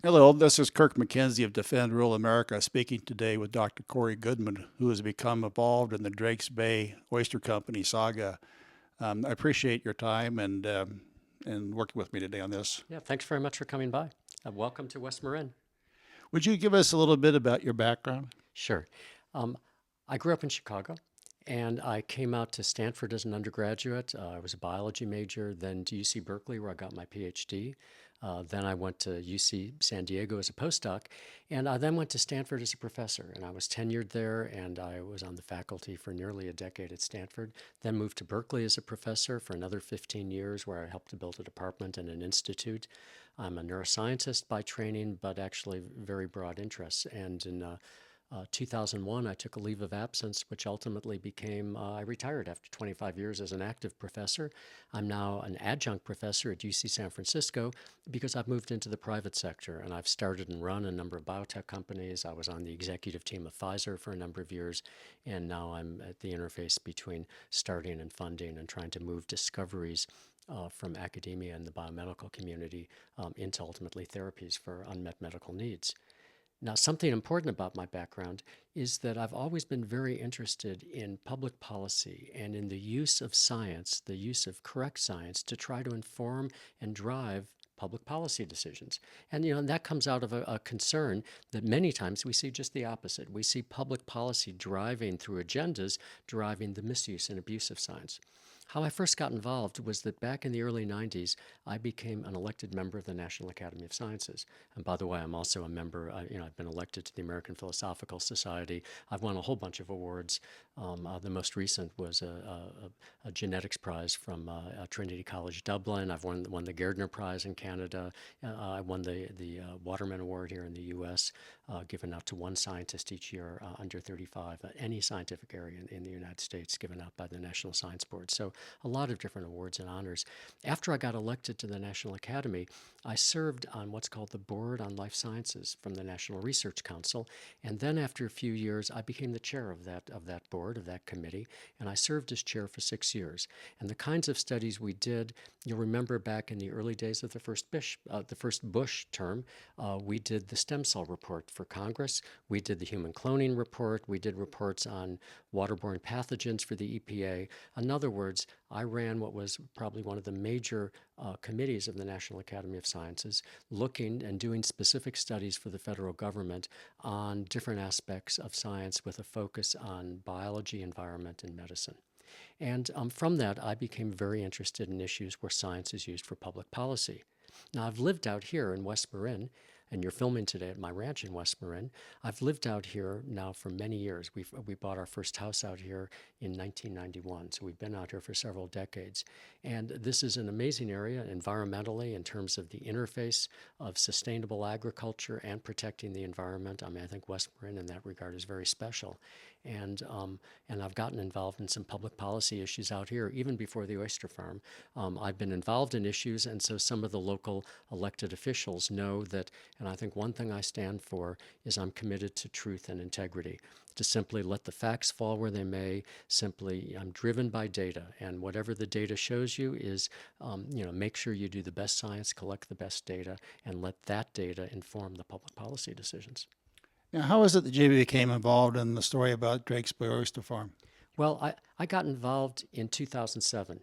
Hello, this is Kirk McKenzie of Defend Rural America speaking today with Dr. Corey Goodman, who has become involved in the Drakes Bay Oyster Company saga. I appreciate your time and working with me today on this. Yeah, thanks very much for coming by. Welcome to West Marin. Would you give us a little bit about your background? Sure. Um, I grew up in Chicago and I came out to Stanford as an undergraduate. I was a biology major, then to UC Berkeley, where I got my PhD. Then I went to UC San Diego as a postdoc, and I then went to Stanford as a professor. And I was tenured there, and I was on the faculty for nearly a decade at Stanford. Then moved to Berkeley as a professor for another 15 years, where I helped to build a department and an institute. I'm a neuroscientist by training, but actually very broad interests. And in 2001, I took a leave of absence, which ultimately became, I retired after 25 years as an active professor. I'm now an adjunct professor at UC San Francisco because I've moved into the private sector and I've started and run a number of biotech companies. I was on the executive team of Pfizer for a number of years, and now I'm at the interface between starting and funding and trying to move discoveries from academia and the biomedical community into ultimately therapies for unmet medical needs. Now, something important about my background is that I've always been very interested in public policy and in the use of science, the use of correct science to try to inform and drive public policy decisions. And that comes out of a concern that many times we see just the opposite. We see public policy driving through agendas, driving the misuse and abuse of science. How I first got involved was that back in the early 90s, I became an elected member of the National Academy of Sciences. And by the way, I'm also a member, I've been elected to the American Philosophical Society. I've won a whole bunch of awards. The most recent was a genetics prize from Trinity College Dublin. I've won the Gairdner Prize in Canada. I won the Waterman Award here in the U.S., given out to one scientist each year under 35, any scientific area in the United States, given out by the National Science Board. So a lot of different awards and honors. After I got elected to the National Academy, I served on what's called the Board on Life Sciences from the National Research Council. And then after a few years, I became the chair of that board, of that committee, and I served as chair for 6 years. And the kinds of studies we did, you'll remember back in the early days of the first Bush term, we did the stem cell report for Congress. We did the human cloning report. We did reports on waterborne pathogens for the EPA. In other words, I ran what was probably one of the major committees of the National Academy of Sciences, looking and doing specific studies for the federal government on different aspects of science with a focus on biology, environment, and medicine. And from that, I became very interested in issues where science is used for public policy. Now, I've lived out here in West Marin, and you're filming today at my ranch in West Marin. I've lived out here now for many years. We bought our first house out here in 1991, so we've been out here for several decades. And this is an amazing area environmentally in terms of the interface of sustainable agriculture and protecting the environment. I mean, I think West Marin in that regard is very special. And I've gotten involved in some public policy issues out here, even before the oyster farm. I've been involved in issues, and so some of the local elected officials know that, and I think one thing I stand for is I'm committed to truth and integrity, to simply let the facts fall where they may. Simply, I'm driven by data, and whatever the data shows you is, make sure you do the best science, collect the best data, and let that data inform the public policy decisions. Now, how is it that you became involved in the story about Drakes Bay Oyster Farm? Well, I got involved in 2007.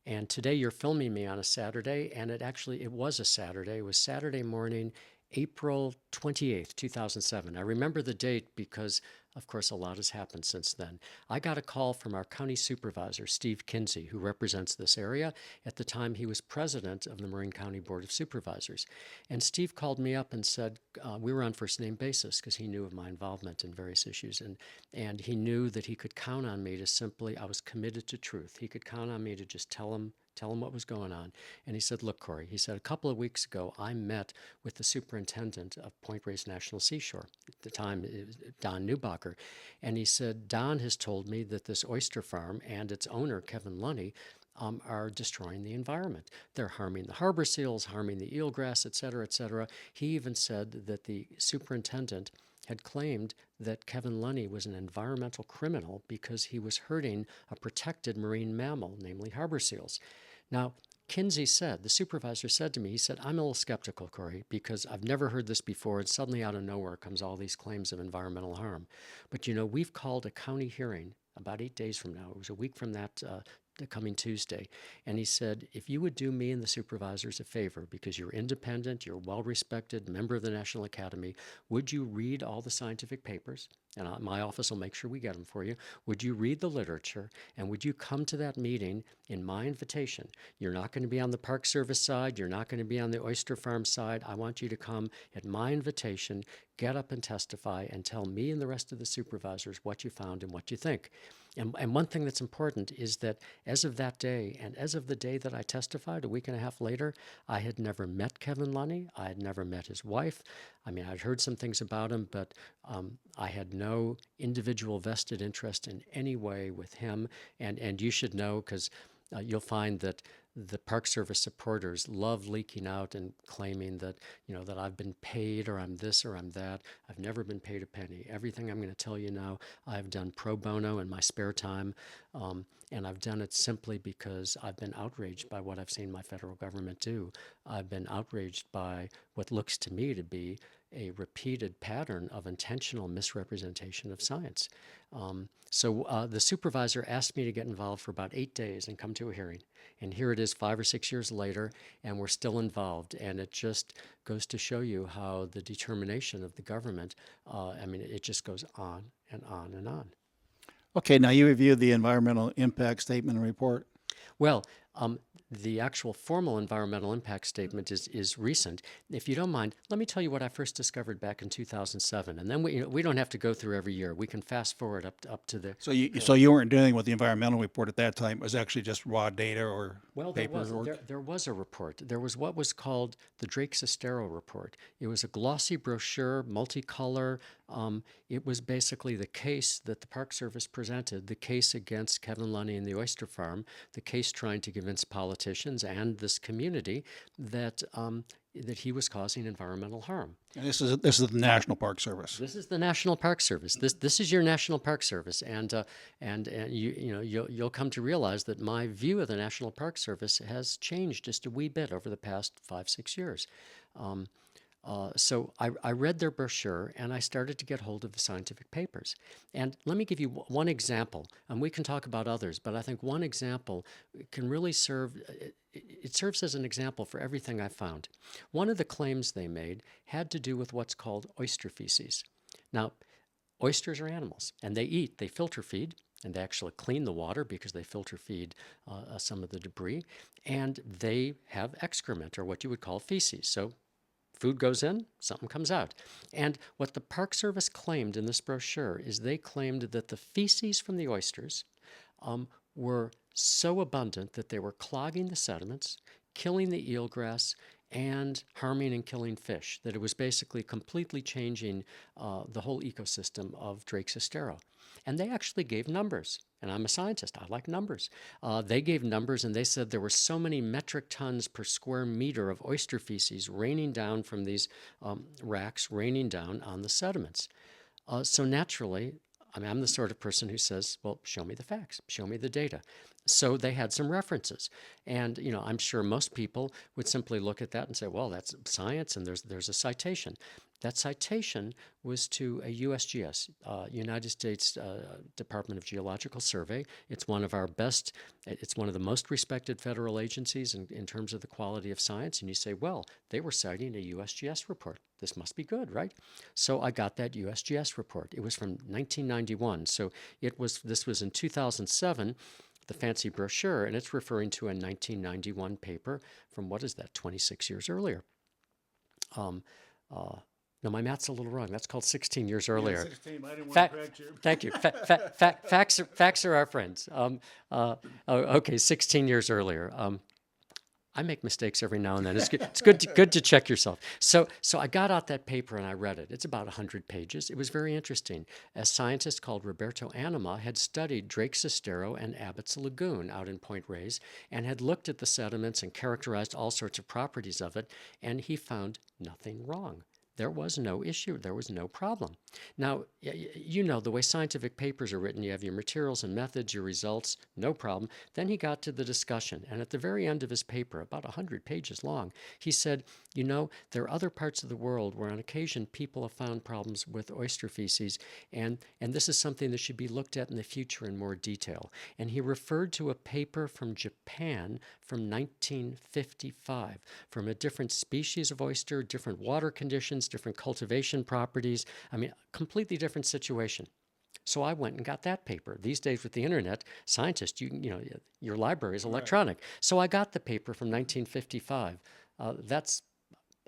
And today you're filming me on a Saturday, and it was a Saturday. It was Saturday morning, April 28th, 2007. I remember the date because, of course, a lot has happened since then. I got a call from our county supervisor, Steve Kinsey, who represents this area. At the time, he was president of the Marin County Board of Supervisors. And Steve called me up and said, we were on first name basis because he knew of my involvement in various issues. And he knew that he could count on me to simply, I was committed to truth. He could count on me to just tell him what was going on. And he said, look, Corey, he said, a couple of weeks ago, I met with the superintendent of Point Reyes National Seashore. At the time, it was Don Newbacher. And he said, Don has told me that this oyster farm and its owner, Kevin Lunny, are destroying the environment. They're harming the harbor seals, harming the eelgrass, et cetera, et cetera. He even said that the superintendent had claimed that Kevin Lunny was an environmental criminal because he was hurting a protected marine mammal, namely harbor seals. Now, Kinsey said, the supervisor said to me, he said, I'm a little skeptical, Corey, because I've never heard this before, and suddenly out of nowhere comes all these claims of environmental harm. But we've called a county hearing about 8 days from now. It was a week from that, the coming Tuesday. And he said, if you would do me and the supervisors a favor, because you're independent, you're well-respected, member of the National Academy, would you read all the scientific papers? And my office will make sure we get them for you. Would you read the literature, and would you come to that meeting in my invitation? You're not going to be on the Park Service side. You're not going to be on the oyster farm side. I want you to come at my invitation, get up and testify, and tell me and the rest of the supervisors what you found and what you think. And one thing that's important is that as of that day, and as of the day that I testified, a week and a half later, I had never met Kevin Lunny. I had never met his wife. I mean, I'd heard some things about him, but I had no individual vested interest in any way with him. And you should know, because you'll find that the Park Service supporters love leaking out and claiming that, that I've been paid, or I'm this or I'm that. I've never been paid a penny. Everything I'm going to tell you now, I've done pro bono in my spare time, and I've done it simply because I've been outraged by what I've seen my federal government do. I've been outraged by what looks to me to be a repeated pattern of intentional misrepresentation of science. So the supervisor asked me to get involved for about 8 days and come to a hearing. And here it is 5 or 6 years later, and we're still involved. And it just goes to show you how the determination of the government, it just goes on and on and on. Okay, now you reviewed the environmental impact statement and report. Well, the actual formal environmental impact statement is recent. If you don't mind, let me tell you what I first discovered back in 2007, and then we don't have to go through every year. We can fast forward up to the. So you weren't dealing with the environmental report at that time. It was actually just raw data or papers. There was a report. There was what was called the Drakes report. It was a glossy brochure, multicolor. It was basically the case that the Park Service presented, the case against Kevin Lunny and the oyster farm, the case trying to convince politicians and this community that that he was causing environmental harm. And this is the National Park Service. This is the National Park Service. This is your National Park Service, and you'll come to realize that my view of the National Park Service has changed just a wee bit over the past 5-6 years. So I read their brochure, and I started to get hold of the scientific papers. And let me give you one example, and we can talk about others, but I think one example can really serve. It serves as an example for everything I found. One of the claims they made had to do with what's called oyster feces. Now, oysters are animals, and they filter feed, and they actually clean the water because they filter feed some of the debris, and they have excrement, or what you would call feces. So food goes in, something comes out. And what the Park Service claimed in this brochure is they claimed that the feces from the oysters were so abundant that they were clogging the sediments, killing the eelgrass, and harming and killing fish, that it was basically completely changing the whole ecosystem of Drakes Estero. And they actually gave numbers. And I'm a scientist. I like numbers. They gave numbers, and they said there were so many metric tons per square meter of oyster feces raining down from these racks, raining down on the sediments. So naturally, I'm the sort of person who says, well, show me the facts, show me the data. So they had some references. And, I'm sure most people would simply look at that and say, well, that's science, and there's a citation. That citation was to a USGS, United States Department of Geological Survey. It's one of the most respected federal agencies in terms of the quality of science. And you say, well, they were citing a USGS report. This must be good, right? So I got that USGS report. It was from 1991. So this was in 2007, the fancy brochure, and it's referring to a 1991 paper from, 26 years earlier. No, my math's a little wrong. That's called 16 years earlier. 16. I didn't want to correct you. Thank you. Facts are our friends. Okay, 16 years earlier. I make mistakes every now and then. It's good to check yourself. So I got out that paper and I read it. It's about 100 pages. It was very interesting. A scientist called Roberto Anima had studied Drakes Estero and Abbott's Lagoon out in Point Reyes and had looked at the sediments and characterized all sorts of properties of it, and he found nothing wrong. There was no issue. There was no problem. Now, you know, the way scientific papers are written, you have your materials and methods, your results, no problem. Then he got to the discussion. And at the very end of his paper, about 100 pages long, he said, you know, there are other parts of the world where on occasion people have found problems with oyster feces, and this is something that should be looked at in the future in more detail. And he referred to a paper from Japan from 1955, from a different species of oyster, different water conditions, different cultivation properties. I mean, completely different situation. So I went and got that paper. These days with the internet, scientists, you know, your library is electronic. Right. So I got the paper from 1955. That's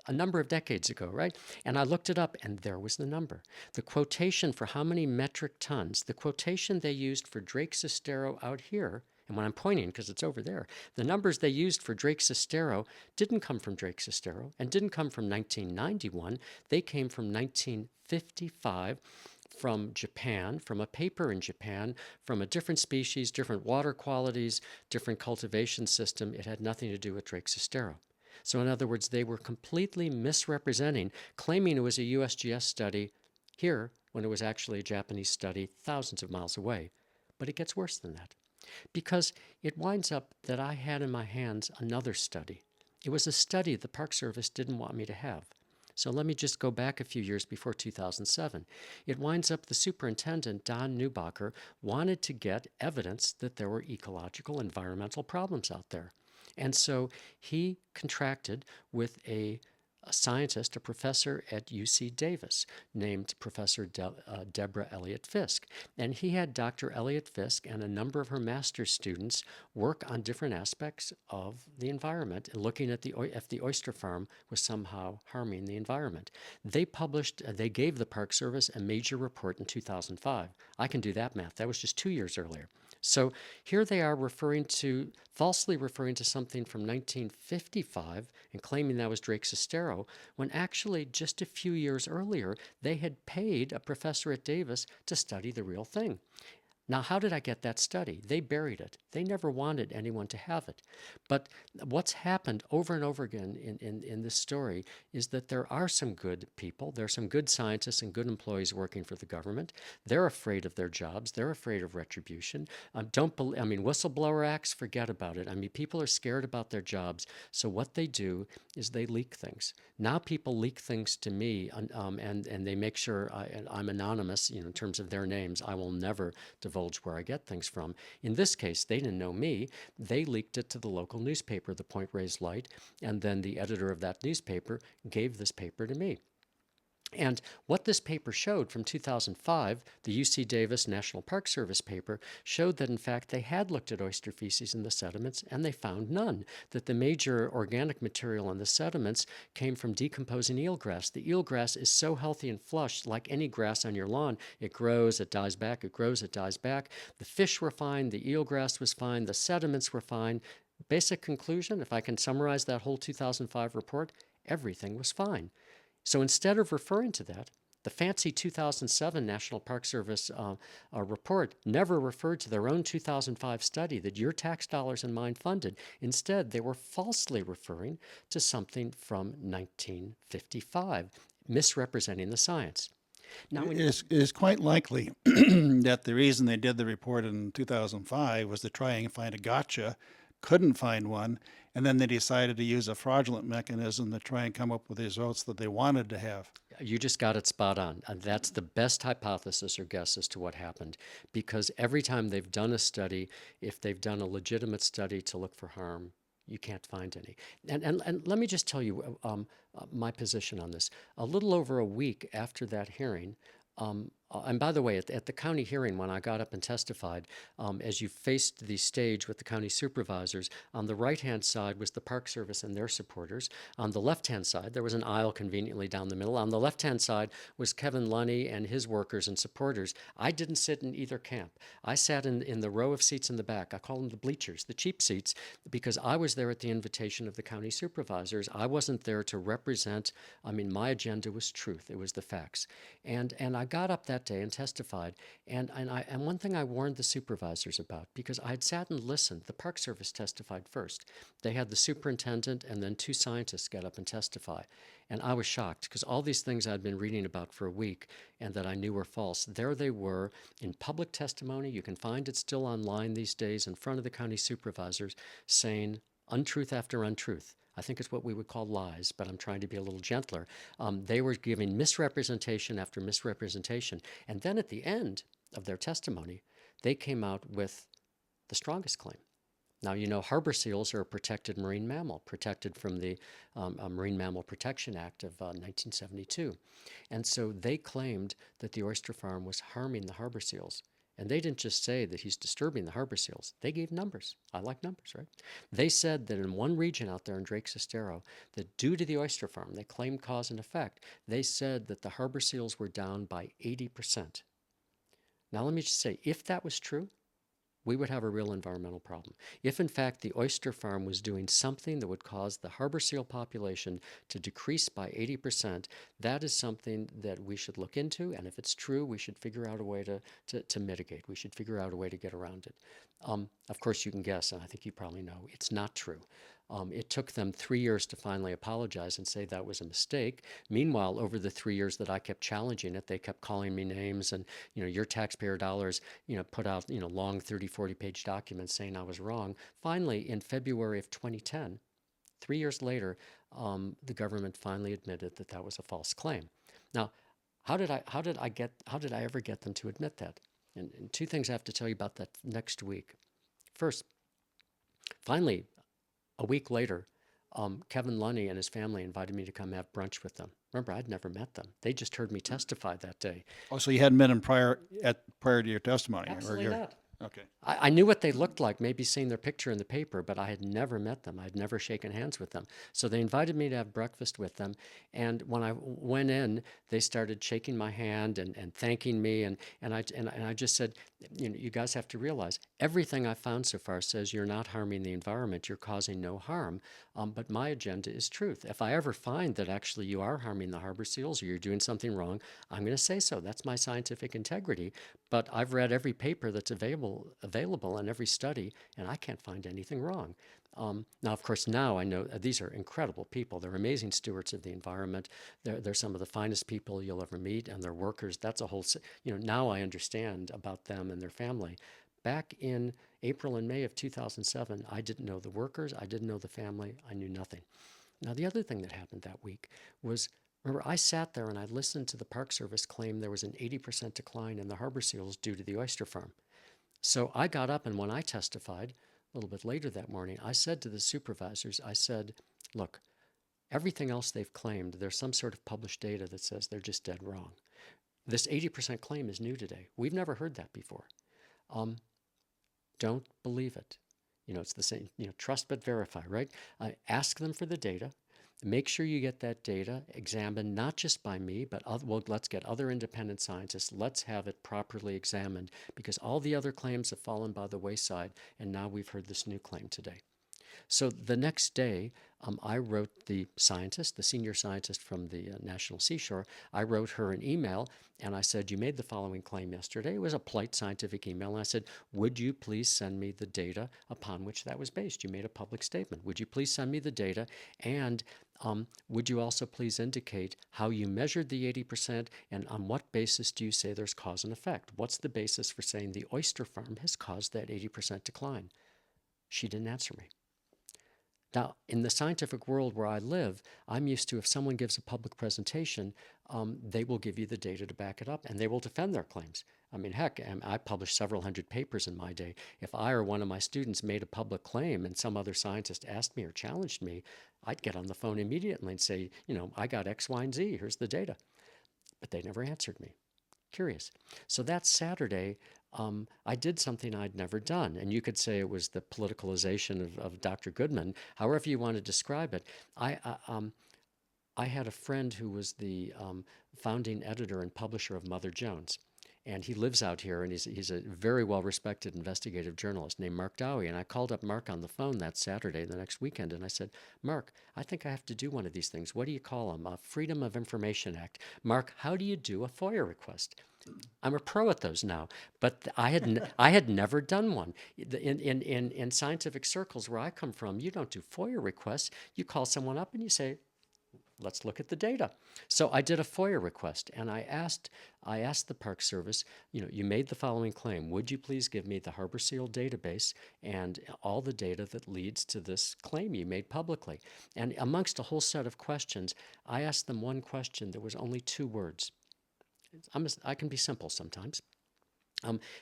a number of decades ago, right? And I looked it up, and there was the number. The quotation for how many metric tons, the quotation they used for Drake Sestero out here, and when I'm pointing, because it's over there, the numbers they used for Drake Sestero didn't come from Drake Sestero and didn't come from 1991. They came from 1955, from Japan, from a paper in Japan, from a different species, different water qualities, different cultivation system. It had nothing to do with Drake Sestero. So in other words, they were completely misrepresenting, claiming it was a USGS study here when it was actually a Japanese study thousands of miles away. But it gets worse than that, because it winds up that I had in my hands another study. It was a study the Park Service didn't want me to have. So let me just go back a few years before 2007. It winds up the superintendent, Don Neubacher, wanted to get evidence that there were ecological, environmental problems out there. And so he contracted with a scientist, a professor at UC Davis named Professor Deborah Elliott Fisk. And he had Dr. Elliott Fisk and a number of her master's students work on different aspects of the environment and looking at if the oyster farm was somehow harming the environment. They gave the Park Service a major report in 2005. I can do that math. That was just 2 years earlier. So here they are falsely referring to something from 1955 and claiming that was Drake Sestero, when actually just a few years earlier, they had paid a professor at Davis to study the real thing. Now, how did I get that study? They buried it. They never wanted anyone to have it. But what's happened over and over again in this story is that there are some good people. There are some good scientists and good employees working for the government. They're afraid of their jobs. They're afraid of retribution. Whistleblower acts, forget about it. I mean, people are scared about their jobs. So what they do is they leak things. Now people leak things to me, and they make sure I'm anonymous, in terms of their names. I will never divulge where I get things from. In this case, they didn't know me. They leaked it to the local newspaper, the Point Reyes Light, and then the editor of that newspaper gave this paper to me. And what this paper showed from 2005, the UC Davis National Park Service paper, showed that in fact they had looked at oyster feces in the sediments and they found none, that the major organic material in the sediments came from decomposing eelgrass. The eelgrass is so healthy and flush, like any grass on your lawn. It grows, it dies back, it grows, it dies back. The fish were fine, the eelgrass was fine, the sediments were fine. Basic conclusion, if I can summarize that whole 2005 report, everything was fine. So instead of referring to that, the fancy 2007 National Park Service report never referred to their own 2005 study that your tax dollars and mine funded. Instead, they were falsely referring to something from 1955, misrepresenting the science. Now, it is quite likely that the reason they did the report in 2005 was to try and find a gotcha, couldn't find one, and then they decided to use a fraudulent mechanism to try and come up with the results that they wanted to have. You just got it spot on. That's the best hypothesis or guess as to what happened, because every time they've done a study, if they've done a legitimate study to look for harm, you can't find any. And let me just tell you my position on this. A little over a week after that hearing, and by the way, at the county hearing, when I got up and testified, as you faced the stage with the county supervisors, on the right-hand side was the Park Service and their supporters. On the left-hand side, there was an aisle conveniently down the middle. On the left-hand side was Kevin Lunny and his workers and supporters. I didn't sit in either camp. I sat in the row of seats in the back. I call them the bleachers, the cheap seats, because I was there at the invitation of the county supervisors. I wasn't there to represent, my agenda was truth. It was the facts. And I got up that day and testified. And one thing I warned the supervisors about, because I had sat and listened. The Park Service testified first. They had the superintendent and then two scientists get up and testify. And I was shocked because all these things I'd been reading about for a week and that I knew were false, there they were in public testimony. You can find it still online these days in front of the county supervisors saying untruth after untruth. I think it's what we would call lies, but I'm trying to be a little gentler. They were giving misrepresentation after misrepresentation. And then at the end of their testimony, they came out with the strongest claim. Now, you know, harbor seals are a protected marine mammal, protected from the Marine Mammal Protection Act of 1972. And so they claimed that the oyster farm was harming the harbor seals. And they didn't just say that he's disturbing the harbor seals. They gave numbers. I like numbers, right? They said that in one region out there in Drakes Estero, that due to the oyster farm, they claimed cause and effect, they said that the harbor seals were down by 80%. Now, let me just say, if that was true, we would have a real environmental problem. If, in fact, the oyster farm was doing something that would cause the harbor seal population to decrease by 80%, that is something that we should look into. And if it's true, we should figure out a way to mitigate. We should figure out a way to get around it. Of course, you can guess, and I think you probably know, it's not true. It took them 3 years to finally apologize and say that was a mistake. Meanwhile, over the 3 years that I kept challenging it, they kept calling me names and, you know, your taxpayer dollars, you know, put out, you know, long 30, 40-page documents saying I was wrong. Finally, in February of 2010, 3 years later, the government finally admitted that that was a false claim. Now, how did I ever get them to admit that? And two things I have to tell you about that next week. First, finally, a week later, Kevin Lunny and his family invited me to come have brunch with them. Remember, I'd never met them. They just heard me testify that day. Oh, so you hadn't met him prior to your testimony? Absolutely not. Okay. I knew what they looked like, maybe seeing their picture in the paper, but I had never met them. I'd never shaken hands with them. So they invited me to have breakfast with them. And when I went in, they started shaking my hand and thanking me. And I just said, you know, you guys have to realize everything I've found so far says you're not harming the environment, you're causing no harm. But my agenda is truth. If I ever find that actually you are harming the harbor seals or you're doing something wrong, I'm going to say so. That's my scientific integrity. But I've read every paper that's available in every study, and I can't find anything wrong. Now, of course, now I know these are incredible people. They're amazing stewards of the environment. They're some of the finest people you'll ever meet, and they're workers. That's a whole, you know, now I understand about them and their family. Back in April and May of 2007, I didn't know the workers. I didn't know the family. I knew nothing. Now, the other thing that happened that week was, remember, I sat there and I listened to the Park Service claim there was an 80% decline in the harbor seals due to the oyster farm. So I got up, and when I testified a little bit later that morning, I said to the supervisors, I said, look, everything else they've claimed, there's some sort of published data that says they're just dead wrong. This 80% claim is new today. We've never heard that before. Don't believe it. You know, it's the same, you know, trust but verify, right? Ask them for the data. Make sure you get that data examined, not just by me, but well, let's get other independent scientists. Let's have it properly examined, because all the other claims have fallen by the wayside, and now we've heard this new claim today. So the next day, I wrote the scientist, the senior scientist from the National Seashore, I wrote her an email, and I said, you made the following claim yesterday. It was a polite scientific email, and I said, would you please send me the data upon which that was based? You made a public statement. Would you please send me the data, and would you also please indicate how you measured the 80%, and on what basis do you say there's cause and effect? What's the basis for saying the oyster farm has caused that 80% decline? She didn't answer me. Now, in the scientific world where I live, I'm used to, if someone gives a public presentation, they will give you the data to back it up, and they will defend their claims. I mean, heck, I published several hundred papers in my day. If I or one of my students made a public claim and some other scientist asked me or challenged me, I'd get on the phone immediately and say, you know, I got X, Y, and Z. Here's the data. But they never answered me. Curious. So that Saturday, I did something I'd never done. And you could say it was the politicalization of Dr. Goodman, however you want to describe it. I had a friend who was the founding editor and publisher of Mother Jones. And he lives out here, and he's a very well-respected investigative journalist named Mark Dowie. And I called up Mark on the phone that Saturday, the next weekend, and I said, Mark, I think I have to do one of these things. What do you call them? A Freedom of Information Act. Mark, how do you do a FOIA request? I'm a pro at those now, but I had never done one. In scientific circles where I come from, you don't do FOIA requests. You call someone up and you say, let's look at the data. So I did a FOIA request, and I asked the Park Service, you made the following claim. Would you please give me the Harbor Seal database and all the data that leads to this claim you made publicly? And amongst a whole set of questions, I asked them one question that was only 2 words. I can be simple sometimes.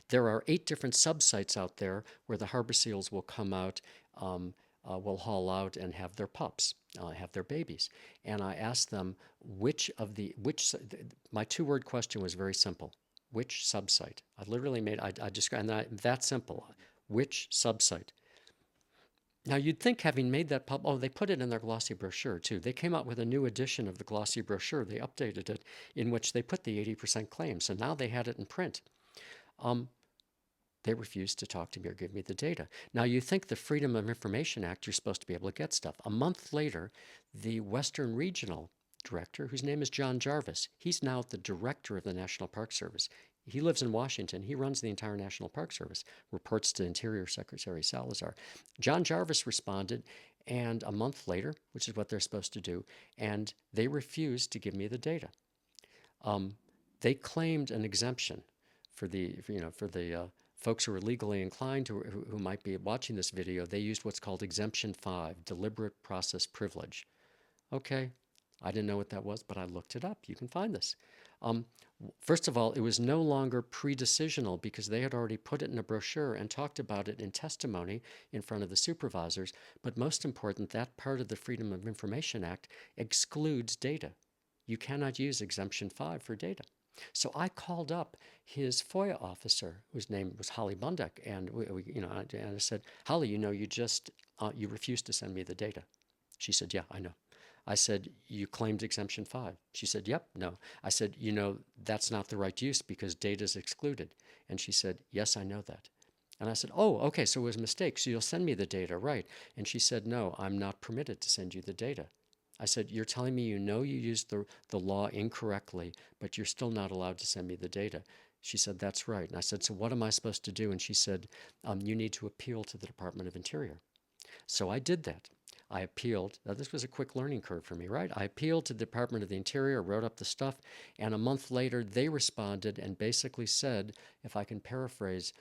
There are 8 different subsites out there where the harbor seals will come out, will haul out and have their pups, have their babies. And I asked them my 2-word question was very simple. Which subsite? I literally I described, that simple. Which subsite? Now you'd think, having made that they put it in their glossy brochure too. They came out with a new edition of the glossy brochure. They updated it, in which they put the 80% claim. So now they had it in print. They refused to talk to me or give me the data. Now, you think the Freedom of Information Act, you're supposed to be able to get stuff. A month later, the Western Regional Director, whose name is John Jarvis, he's now the Director of the National Park Service. He lives in Washington. He runs the entire National Park Service, reports to Interior Secretary Salazar. John Jarvis responded, and a month later, which is what they're supposed to do, and they refused to give me the data. They claimed an exemption for the folks who are legally inclined, who might be watching this video. They used what's called Exemption 5, Deliberate Process Privilege. Okay, I didn't know what that was, but I looked it up. You can find this. First of all, it was no longer pre-decisional because they had already put it in a brochure and talked about it in testimony in front of the supervisors. But most important, that part of the Freedom of Information Act excludes data. You cannot use Exemption 5 for data. So I called up his FOIA officer, whose name was Holly Bunduck, and I said, Holly, you refused to send me the data. She said, yeah, I know. I said, you claimed Exemption 5. She said, yep, no. I said, that's not the right use because data is excluded. And she said, yes, I know that. And I said, oh, okay, so it was a mistake. So you'll send me the data, right? And she said, no, I'm not permitted to send you the data. I said, you're telling me you used the law incorrectly, but you're still not allowed to send me the data. She said, that's right. And I said, so what am I supposed to do? And she said, you need to appeal to the Department of Interior. So I did that. I appealed. Now, this was a quick learning curve for me, right? I appealed to the Department of the Interior, wrote up the stuff, and a month later they responded and basically said, if I can paraphrase,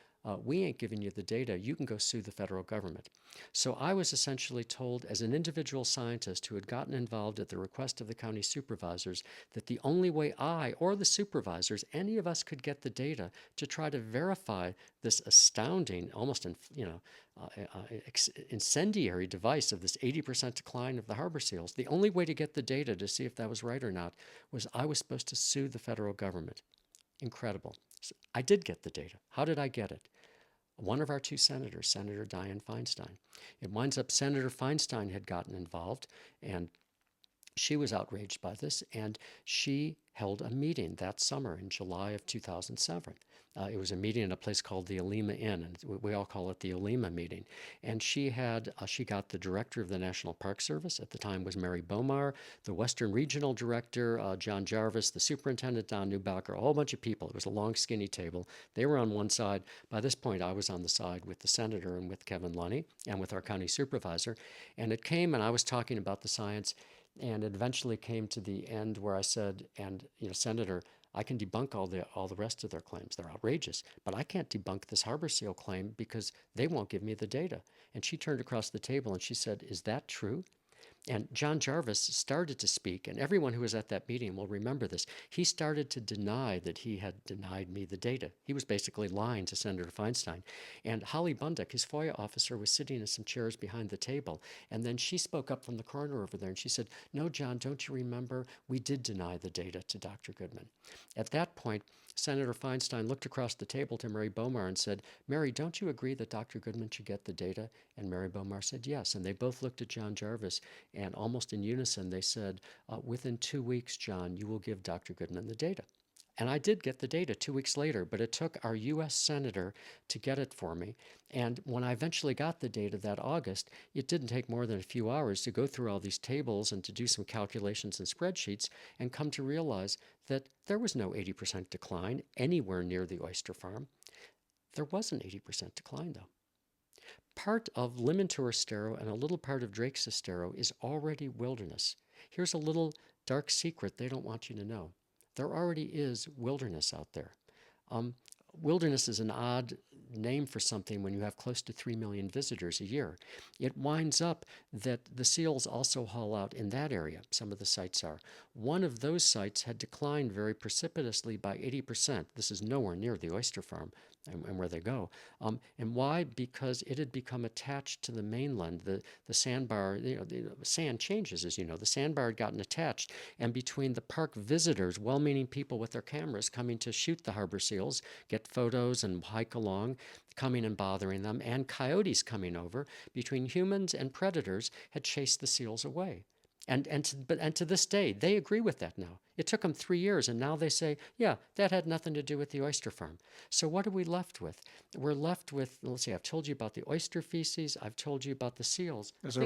we ain't giving you the data. You can go sue the federal government. So I was essentially told, as an individual scientist who had gotten involved at the request of the county supervisors, that the only way I or the supervisors, any of us, could get the data to try to verify this astounding, almost incendiary device of this 80% decline of the harbor seals, the only way to get the data to see if that was right or not was I was supposed to sue the federal government. Incredible. So I did get the data. How did I get it? One of our 2 senators, Senator Dianne Feinstein. It winds up Senator Feinstein had gotten involved, and she was outraged by this, and she held a meeting that summer in July of 2007. It was a meeting in a place called the Alima Inn, and we all call it the Alima meeting. And she got the director of the National Park Service, at the time was Mary Bomar, the Western Regional Director, John Jarvis, the Superintendent, Don Newbacher, a whole bunch of people. It was a long, skinny table. They were on one side. By this point, I was on the side with the senator and with Kevin Lunny and with our county supervisor. And it came, and I was talking about the science, and it eventually came to the end where I said, Senator, I can debunk all the rest of their claims. They're outrageous, but I can't debunk this harbor seal claim because they won't give me the data. And she turned across the table and she said, is that true? And John Jarvis started to speak, and everyone who was at that meeting will remember this. He started to deny that he had denied me the data. He was basically lying to Senator Feinstein. And Holly Bunduck, his FOIA officer, was sitting in some chairs behind the table. And then she spoke up from the corner over there, and she said, no, John, don't you remember? We did deny the data to Dr. Goodman. At that point, Senator Feinstein looked across the table to Mary Bomar and said, Mary, don't you agree that Dr. Goodman should get the data? And Mary Bomar said yes. And they both looked at John Jarvis, and almost in unison they said, within 2 weeks, John, you will give Dr. Goodman the data. And I did get the data 2 weeks later, but it took our U.S. Senator to get it for me. And when I eventually got the data that August, it didn't take more than a few hours to go through all these tables and to do some calculations and spreadsheets and come to realize that there was no 80% decline anywhere near the oyster farm. There was an 80% decline, though. Part of Limontour Estero and a little part of Drakes Estero is already wilderness. here's a little dark secret they don't want you to know. There already is wilderness out there. Um, Wilderness is an odd name for something when you have close to 3 million visitors a year. It winds up that the seals also haul out in that area. Some of the sites are. One of those sites had declined very precipitously by 80%. This is nowhere near the oyster farm and where they go. And why? Because it had become attached to the mainland. The sandbar, the sand changes, as you know. The sandbar had gotten attached, and between the park visitors, well-meaning people with their cameras coming to shoot the harbor seals, get photos and hike along, coming and bothering them, and coyotes coming over, between humans and predators, had chased the seals away. And to this day, they agree with that now. It took them 3 years, and now they say, yeah, that had nothing to do with the oyster farm. So what are we left with? We're left with, let's see, I've told you about the oyster feces. I've told you about the seals. There's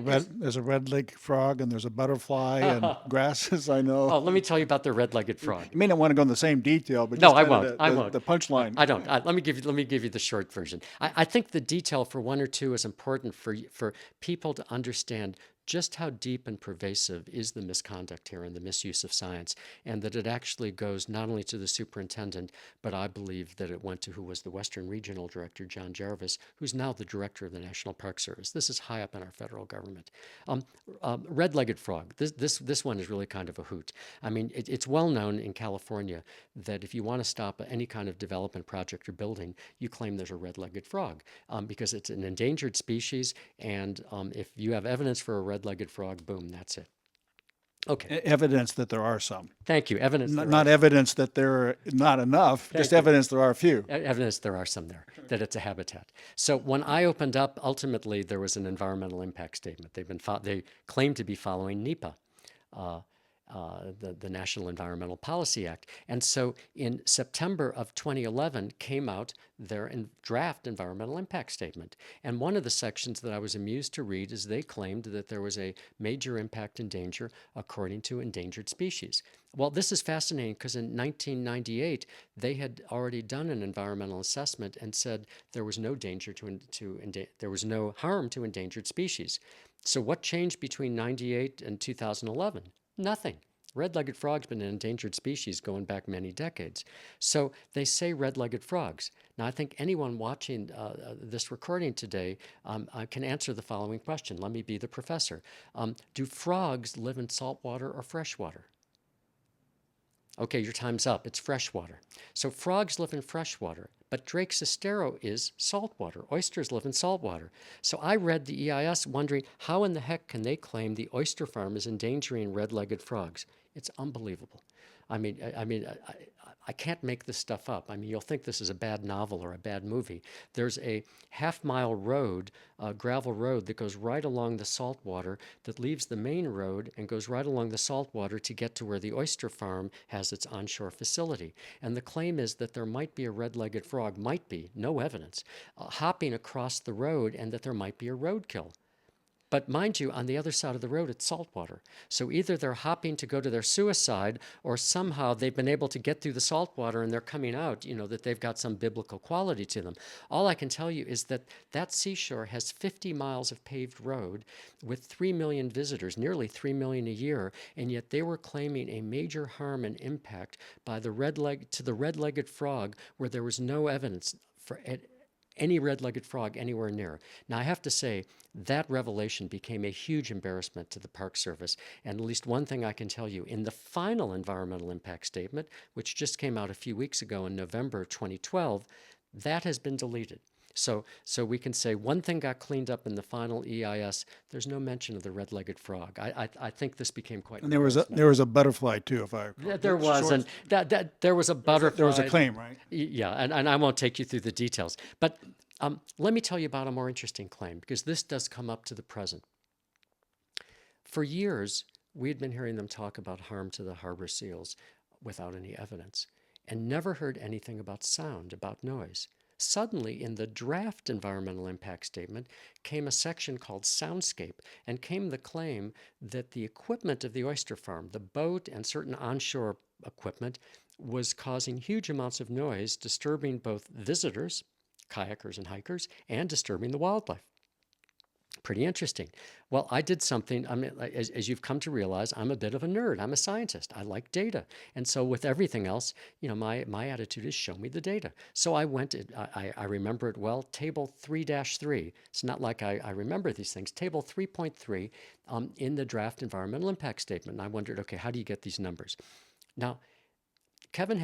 a red-legged frog, and there's a butterfly and grasses. I know. Oh, let me tell you about the red-legged frog. You may not want to go in the same detail, but No, just I kind of won't. I won't. the punchline. I don't. Let me give you the short version. I think the detail for one or two is important for people to understand just how deep and pervasive is the misconduct here and the misuse of science, and that it actually goes not only to the superintendent, but I believe that it went to who was the Western Regional Director, John Jarvis, who's now the Director of the National Park Service. This is high up in our federal government. Red-legged frog. This one is really kind of a hoot. I mean, it's well known in California that if you want to stop any kind of development project or building, you claim there's a red-legged frog because it's an endangered species, and if you have evidence for a red-legged frog, boom, that's it. Okay. Evidence that there are some. Thank you. Evidence. Not evidence that there are not enough, just evidence there are a few. Evidence there are some there, that it's a habitat. So when I opened up, ultimately there was an environmental impact statement. They claimed to be following NEPA. The National Environmental Policy Act. And so in September of 2011 came out their draft environmental impact statement. And one of the sections that I was amused to read is they claimed that there was a major impact and danger according to endangered species. Well, this is fascinating because in 1998, they had already done an environmental assessment and said there was no danger there was no harm to endangered species. So what changed between 98 and 2011? Nothing. Red-legged frog's been an endangered species going back many decades. So they say red-legged frogs. Now, I think anyone watching this recording today can answer the following question. Let me be the professor. Do frogs live in saltwater or freshwater? Okay, your time's up. It's freshwater. So frogs live in freshwater, but Drake's estero is saltwater. Oysters live in saltwater. So I read the EIS wondering, how in the heck can they claim the oyster farm is endangering red-legged frogs? It's unbelievable. I can't make this stuff up. I mean, you'll think this is a bad novel or a bad movie. There's a half-mile road, gravel road, that goes right along the saltwater, that leaves the main road and goes right along the saltwater to get to where the oyster farm has its onshore facility. And the claim is that there might be a red-legged frog, no evidence, hopping across the road, and that there might be a roadkill. But mind you, on the other side of the road, it's saltwater. So either they're hopping to go to their suicide, or somehow they've been able to get through the saltwater and they're coming out, that they've got some biblical quality to them. All I can tell you is that that seashore has 50 miles of paved road with 3 million visitors, nearly 3 million a year, and yet they were claiming a major harm and impact by the red-legged frog where there was no evidence for any red-legged frog anywhere near. Now, I have to say, that revelation became a huge embarrassment to the Park Service. And at least one thing I can tell you, in the final environmental impact statement, which just came out a few weeks ago in November 2012, that has been deleted. So we can say one thing got cleaned up in the final EIS. There's no mention of the red-legged frog. I think this became quite. And there was a butterfly too, if I recall. There was, and there was a butterfly. There was a claim, right? Yeah, and I won't take you through the details. But let me tell you about a more interesting claim, because this does come up to the present. For years, we had been hearing them talk about harm to the harbor seals without any evidence, and never heard anything about sound, about noise. Suddenly, in the draft environmental impact statement, came a section called Soundscape, and came the claim that the equipment of the oyster farm, the boat and certain onshore equipment, was causing huge amounts of noise, disturbing both visitors, kayakers and hikers, and disturbing the wildlife. Pretty interesting. Well, I did something. I mean, as you've come to realize, I'm a bit of a nerd. I'm a scientist. I like data, and so with everything else, my attitude is show me the data. So I went. I remember it well. Table 3-3. It's not like I remember these things. Table 3.3 in the draft environmental impact statement. And I wondered, okay, how do you get these numbers? Now, Kevin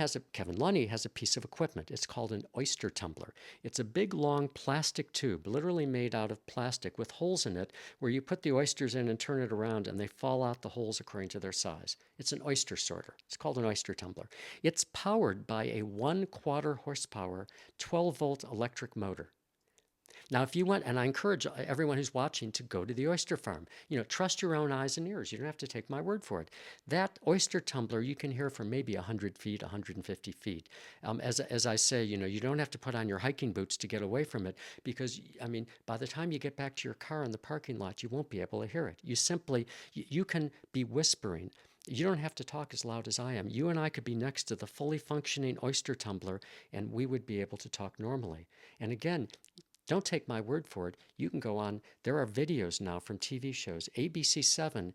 Lunny has a piece of equipment. It's called an oyster tumbler. It's a big, long plastic tube, literally made out of plastic with holes in it, where you put the oysters in and turn it around, and they fall out the holes according to their size. It's an oyster sorter. It's called an oyster tumbler. It's powered by a 1/4 horsepower, 12-volt electric motor. Now, if you went, and I encourage everyone who's watching to go to the oyster farm, trust your own eyes and ears. You don't have to take my word for it. That oyster tumbler you can hear from maybe 100 feet, 150 feet. As I say, you don't have to put on your hiking boots to get away from it because, I mean, by the time you get back to your car in the parking lot, you won't be able to hear it. You can be whispering. You don't have to talk as loud as I am. You and I could be next to the fully functioning oyster tumbler, and we would be able to talk normally. And again, don't take my word for it. You can go on. There are videos now from TV shows. ABC7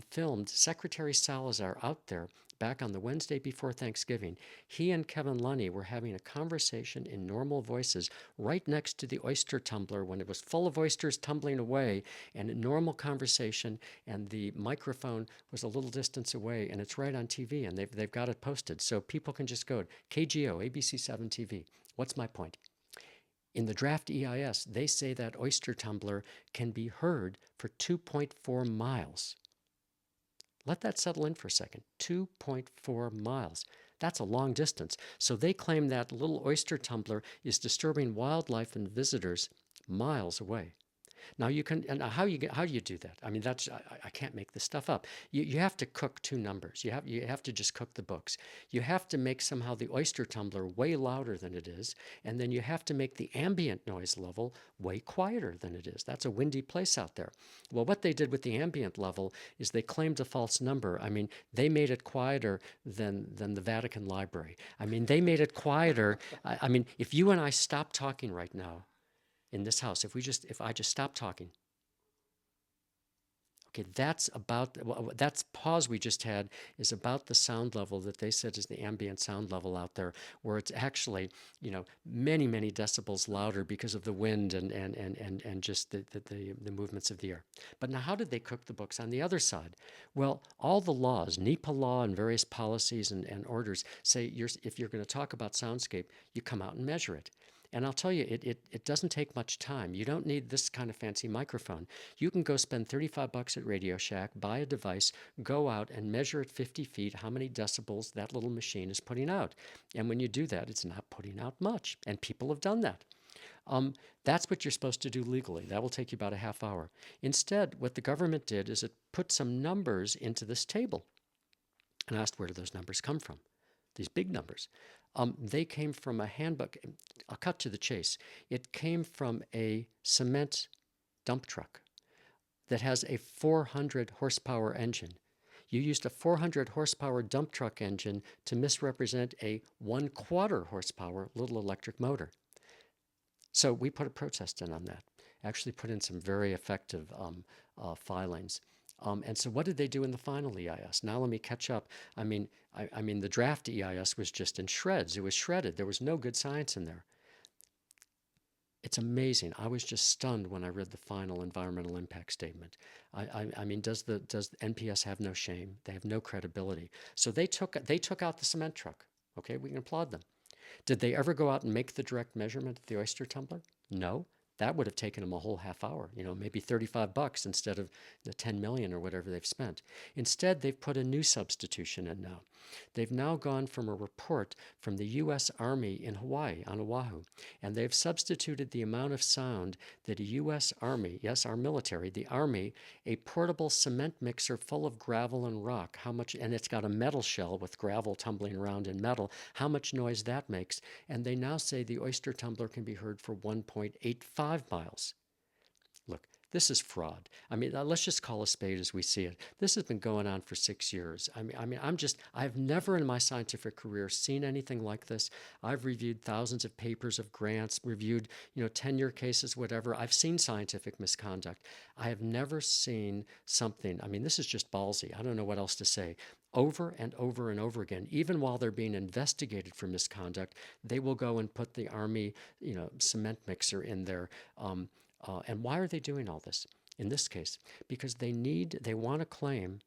filmed Secretary Salazar out there back on the Wednesday before Thanksgiving. He and Kevin Lunny were having a conversation in normal voices right next to the oyster tumbler when it was full of oysters tumbling away, and a normal conversation, and the microphone was a little distance away, and it's right on TV, and they've got it posted. So people can just go to KGO, ABC7 TV. What's my point? In the draft EIS, they say that oyster tumbler can be heard for 2.4 miles. Let that settle in for a second. 2.4 miles. That's a long distance. So they claim that little oyster tumbler is disturbing wildlife and visitors miles away. Now you can, and how do you do that? I mean, I can't make this stuff up. You have to cook two numbers. You have to just cook the books. You have to make somehow the oyster tumbler way louder than it is, and then you have to make the ambient noise level way quieter than it is. That's a windy place out there. Well, what they did with the ambient level is they claimed a false number. I mean, they made it quieter than the Vatican Library. I mean, they made it quieter. I mean, if you and I stop talking right now, in this house, if I just stop talking, okay, that's pause we just had is about the sound level that they said is the ambient sound level out there, where it's actually, many, many decibels louder because of the wind and just the movements of the air. But now, how did they cook the books on the other side? Well, all the laws, NEPA law and various policies and orders say if you're going to talk about soundscape, you come out and measure it. And I'll tell you, it doesn't take much time. You don't need this kind of fancy microphone. You can go spend $35 at Radio Shack, buy a device, go out and measure at 50 feet how many decibels that little machine is putting out. And when you do that, it's not putting out much. And people have done that. That's what you're supposed to do legally. That will take you about a half hour. Instead, what the government did is it put some numbers into this table and asked, where do those numbers come from? These big numbers. They came from a handbook. I'll cut to the chase. It came from a cement dump truck that has a 400 horsepower engine. You used a 400 horsepower dump truck engine to misrepresent a 1/4 horsepower little electric motor. So we put a protest in on that. Actually put in some very effective filings. And so what did they do in the final EIS? Now let me catch up. I mean, the draft EIS was just in shreds. It was shredded. There was no good science in there. It's amazing. I was just stunned when I read the final environmental impact statement. I mean, does NPS have no shame? They have no credibility. So they took out the cement truck. Okay, we can applaud them. Did they ever go out and make the direct measurement of the oyster tumbler? No. That would have taken them a whole half hour, maybe $35 instead of the 10 million or whatever they've spent. Instead, they've put a new substitution in now. They've now gone from a report from the U.S. Army in Hawaii, on Oahu, and they've substituted the amount of sound that a U.S. Army, yes, our military, the Army, a portable cement mixer full of gravel and rock, and it's got a metal shell with gravel tumbling around in metal, how much noise that makes. And they now say the oyster tumbler can be heard for 1.85 miles. Look, This is fraud. I mean, let's just call a spade as we see it. This has been going on for 6 years. I've never in my scientific career seen anything like this. I've reviewed thousands of papers of grants, reviewed, tenure cases, whatever. I've seen scientific misconduct. I have never seen something. I mean, this is just ballsy. I don't know what else to say. Over and over and over again, even while they're being investigated for misconduct, they will go and put the Army, cement mixer in there. And why are they doing all this? In this case, because they want to claim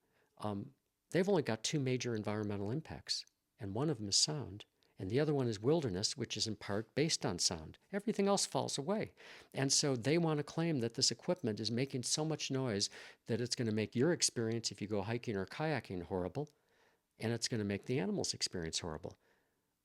they've only got two major environmental impacts, and one of them is sound, and the other one is wilderness, which is in part based on sound. Everything else falls away. And so they want to claim that this equipment is making so much noise that it's going to make your experience if you go hiking or kayaking horrible, and it's going to make the animals' experience horrible.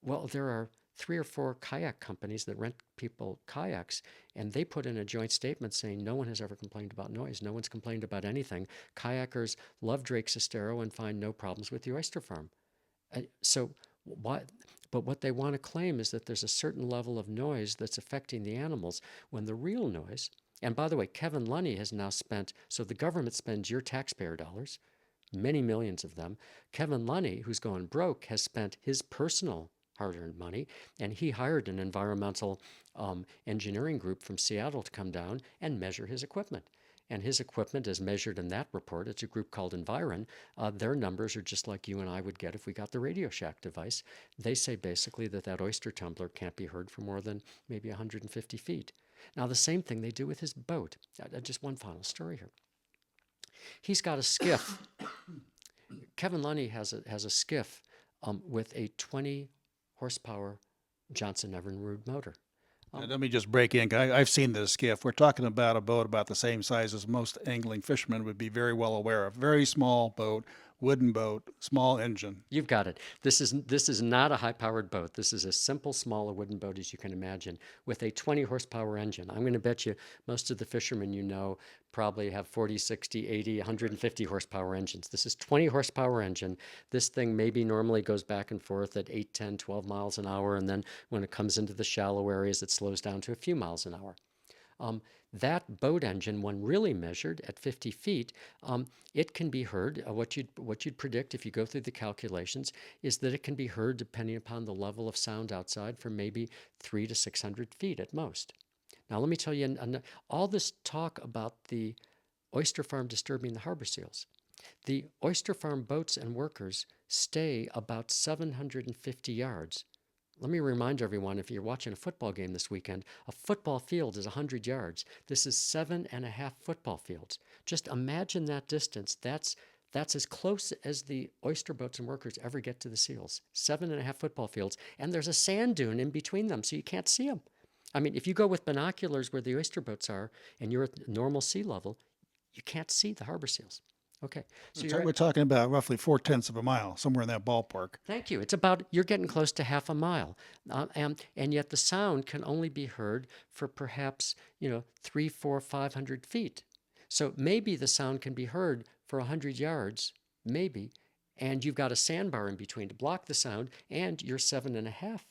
Well, there are 3 or 4 kayak companies that rent people kayaks, and they put in a joint statement saying no one has ever complained about noise. No one's complained about anything. Kayakers love Drakes Estero and find no problems with the oyster farm. So what? But what they want to claim is that there's a certain level of noise that's affecting the animals when the real noise, and by the way, Kevin Lunny has now spent, so the government spends your taxpayer dollars, many millions of them. Kevin Lunny, who's gone broke, has spent his personal hard-earned money, and he hired an environmental engineering group from Seattle to come down and measure his equipment. And his equipment is measured in that report. It's a group called Environ. Their numbers are just like you and I would get if we got the Radio Shack device. They say basically that oyster tumbler can't be heard for more than maybe 150 feet. Now, the same thing they do with his boat. Just one final story here. He's got a skiff. Kevin Lunny has a skiff with a 20 horsepower Johnson Evinrude motor. Let me just break in. I've seen this skiff. We're talking about a boat about the same size as most angling fishermen would be very well aware of. Very small boat, wooden boat, small engine. You've got it. This is not a high-powered boat. This is a simple, small wooden boat, as you can imagine, with a 20 horsepower engine. I'm going to bet you most of the fishermen probably have 40, 60, 80, 150 horsepower engines. This is 20 horsepower engine. This thing maybe normally goes back and forth at 8, 10, 12 miles an hour, and then when it comes into the shallow areas, it slows down to a few miles an hour. That boat engine, when really measured at 50 feet, it can be heard. What you'd predict if you go through the calculations is that it can be heard depending upon the level of sound outside from maybe 300 to 600 feet at most. Now, let me tell you, all this talk about the oyster farm disturbing the harbor seals. The oyster farm boats and workers stay about 750 yards. Let me remind everyone, if you're watching a football game this weekend, a football field is 100 yards. This is 7.5 football fields. Just imagine that distance. That's as close as the oyster boats and workers ever get to the seals. 7.5 football fields, and there's a sand dune in between them, so you can't see them. I mean, if you go with binoculars where the oyster boats are and you're at normal sea level, you can't see the harbor seals. Okay, so We're talking about roughly 4/10 of a mile, somewhere in that ballpark. Thank you. You're getting close to half a mile. And yet the sound can only be heard for perhaps, 3, 4, 500 feet. So maybe the sound can be heard for 100 yards, maybe, and you've got a sandbar in between to block the sound, and you're 7.5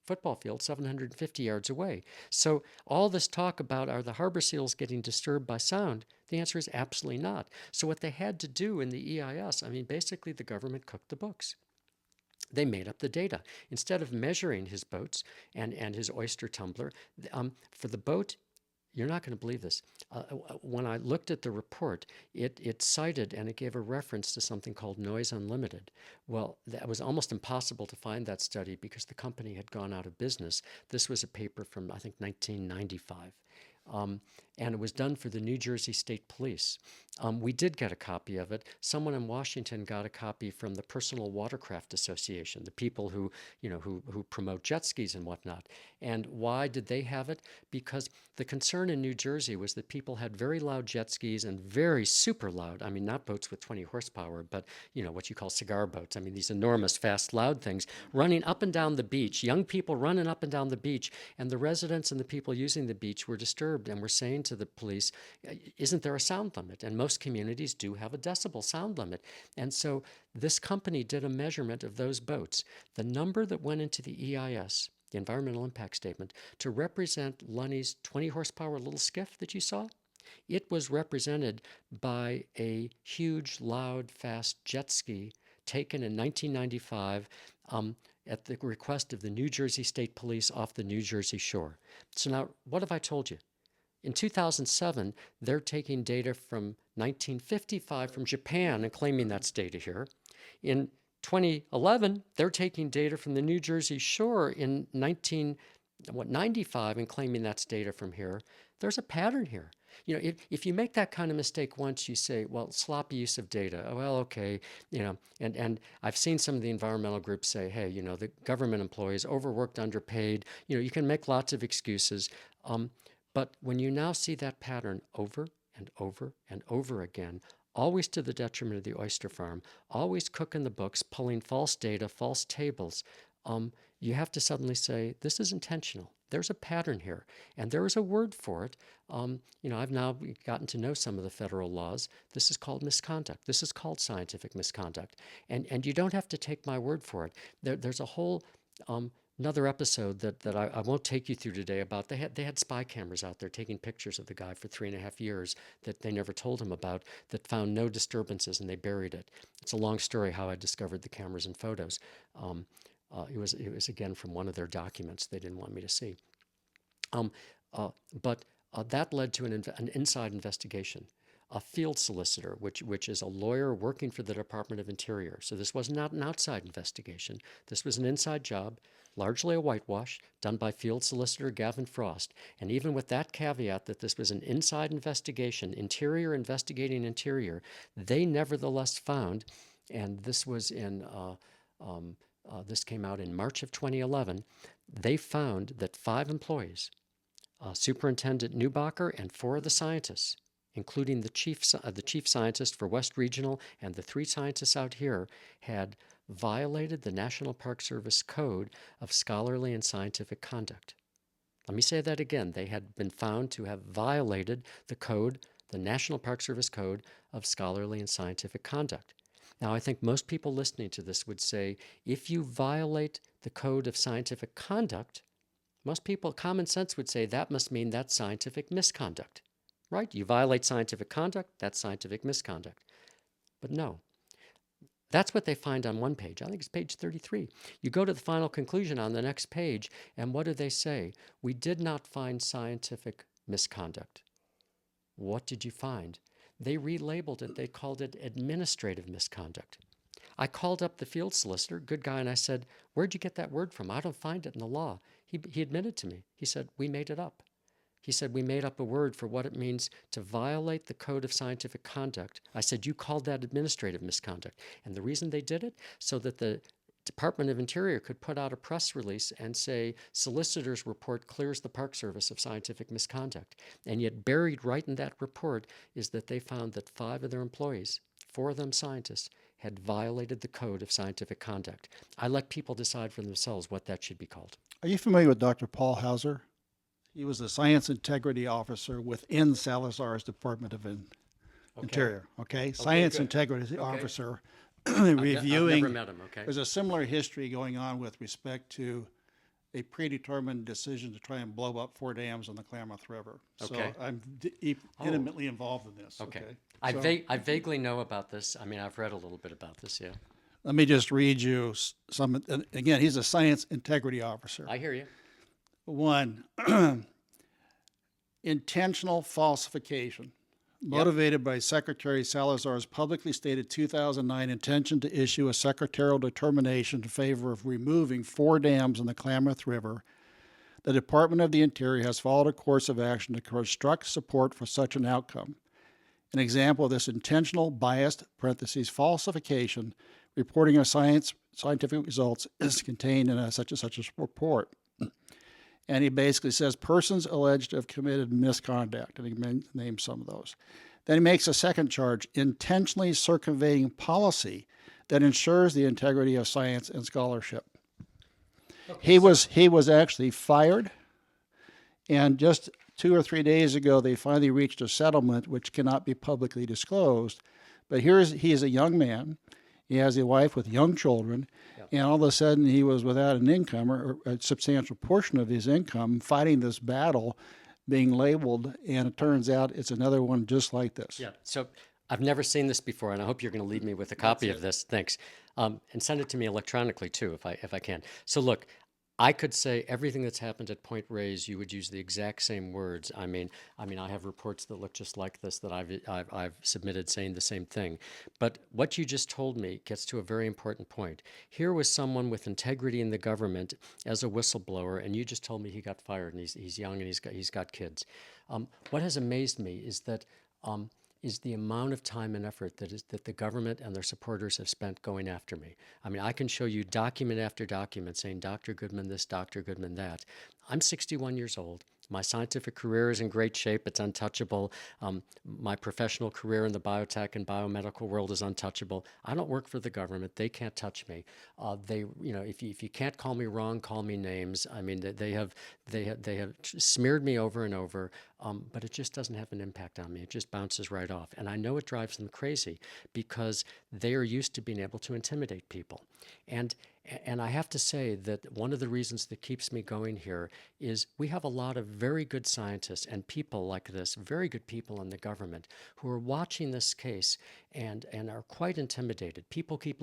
football field 750 yards away. So all this talk about are the harbor seals getting disturbed by sound, the answer is absolutely not. So what they had to do in the EIS, basically the government cooked the books. They made up the data. Instead of measuring his boats and his oyster tumbler, for the boat, you're not going to believe this. When I looked at the report, it cited and it gave a reference to something called Noise Unlimited. Well, that was almost impossible to find that study because the company had gone out of business. This was a paper from, I think, 1995. And it was done for the New Jersey State Police. We did get a copy of it. Someone in Washington got a copy from the Personal Watercraft Association, the people who promote jet skis and whatnot. And why did they have it? Because the concern in New Jersey was that people had very loud jet skis and very super loud, not boats with 20 horsepower, but what you call cigar boats. These enormous, fast, loud things running up and down the beach, young people running up and down the beach, and the residents and the people using the beach were disturbed and were saying to the police, isn't there a sound limit? And most communities do have a decibel sound limit. And so this company did a measurement of those boats. The number that went into the EIS, the Environmental Impact Statement, to represent Lunny's 20 horsepower little skiff that you saw, It was represented by a huge, loud, fast jet ski taken in 1995 at the request of the New Jersey State Police off the New Jersey shore. So now, what have I told you? In 2007, they're taking data from 1955 from Japan and claiming that's data here. In 2011, they're taking data from the New Jersey shore in 1995 and claiming that's data from here. There's a pattern here. You know, if you make that kind of mistake once, you say, well, sloppy use of data. Oh, well, okay, you know, and I've seen some of the environmental groups say, hey, you know, the government employees overworked, underpaid. You know, you can make lots of excuses. But when you now see that pattern over and over and over again, always to the detriment of the oyster farm, always cooking the books, pulling false data, false tables, you have to suddenly say, this is intentional. There's a pattern here, and there is a word for it. You know, I've now gotten to know some of the federal laws. This is called misconduct. This is called scientific misconduct. And you don't have to take my word for it. There's a whole another episode that I won't take you through today about they had spy cameras out there taking pictures of the guy for 3.5 years that they never told him about, that found no disturbances, and they buried it. It's a long story how I discovered the cameras and photos. It was again from one of their documents they didn't want me to see. But that led to an inside investigation. A field solicitor, which is a lawyer working for the Department of Interior. So this was not an outside investigation. This was an inside job, largely a whitewash, done by field solicitor Gavin Frost. And even with that caveat that this was an inside investigation, Interior investigating Interior, they nevertheless found, and this was in this came out in March of 2011, they found that 5 employees, Superintendent Neubacher and 4 of the scientists, including the chief scientist for West Regional and the 3 scientists out here, had violated the National Park Service Code of Scholarly and Scientific Conduct. Let me say that again. They had been found to have violated the code, the National Park Service Code of Scholarly and Scientific Conduct. Now, I think most people listening to this would say, if you violate the Code of Scientific Conduct, most people, common sense would say that must mean that's scientific misconduct. Right? You violate scientific conduct, that's scientific misconduct. But no. That's what they find on one page. I think it's page 33. You go to the final conclusion on the next page, and what do they say? We did not find scientific misconduct. What did you find? They relabeled it. They called it administrative misconduct. I called up the field solicitor, good guy, and I said, where'd you get that word from? I don't find it in the law. He admitted to me. He said, we made it up. He said, we made up a word for what it means to violate the Code of Scientific Conduct. I said, you called that administrative misconduct. And the reason they did it, so that the Department of Interior could put out a press release and say, solicitor's report clears the Park Service of scientific misconduct. And yet buried right in that report is that they found that 5 of their employees, 4 of them scientists, had violated the Code of Scientific Conduct. I let people decide for themselves what that should be called. Are you familiar with Dr. Paul Hauser? He was the Science Integrity Officer within Salazar's Department of Interior. Okay, Science good. Integrity Okay. Officer I've reviewing. never met him, okay? There's a similar history going on with respect to a predetermined decision to try and blow up 4 dams on the Klamath River. Okay. So I'm intimately involved in this. Okay. So I vaguely know about this. I mean, I've read a little bit about this, yeah. let me just read you some. Again, he's a Science Integrity Officer. I hear you. 1, intentional falsification, motivated by Secretary Salazar's publicly stated 2009 intention to issue a secretarial determination in favor of removing 4 dams in the Klamath River. The Department of the Interior has followed a course of action to construct support for such an outcome. An example of this intentional, biased (falsification) reporting of scientific results is contained in a such and such a report. And he basically says persons alleged to have committed misconduct, and he names some of those. Then he makes a second charge, intentionally circumventing policy that ensures the integrity of science and scholarship. Okay, he was actually fired, and just 2 or 3 days ago, they finally reached a settlement which cannot be publicly disclosed. But he is a young man. He has a wife with young children, and all of a sudden he was without an income or a substantial portion of his income fighting this battle being labeled, and it turns out it's another one just like this. Yeah. So I've never seen this before, and I hope you're going to leave me with a copy of this. Thanks. And send it to me electronically too, if I can. So look, I could say everything that's happened at Point Reyes. You would use the exact same words. I have reports that look just like this that I've submitted saying the same thing. But what you just told me gets to a very important point. Here was someone with integrity in the government as a whistleblower, and you just told me he got fired, and he's young and he's got kids. What has amazed me is the amount of time and effort that the government and their supporters have spent going after me. I can show you document after document saying Dr. Goodman this, Dr. Goodman that. I'm 61 years old. My scientific career is in great shape. It's untouchable. My professional career in the biotech and biomedical world is untouchable. I don't work for the government. They can't touch me. If you can't call me wrong, call me names. They have smeared me over and over, but it just doesn't have an impact on me. It just bounces right off. And I know it drives them crazy because they are used to being able to intimidate people. And I have to say that one of the reasons that keeps me going here is we have a lot of very good scientists and people like this, very good people in the government, who are watching this case and are quite intimidated. People keep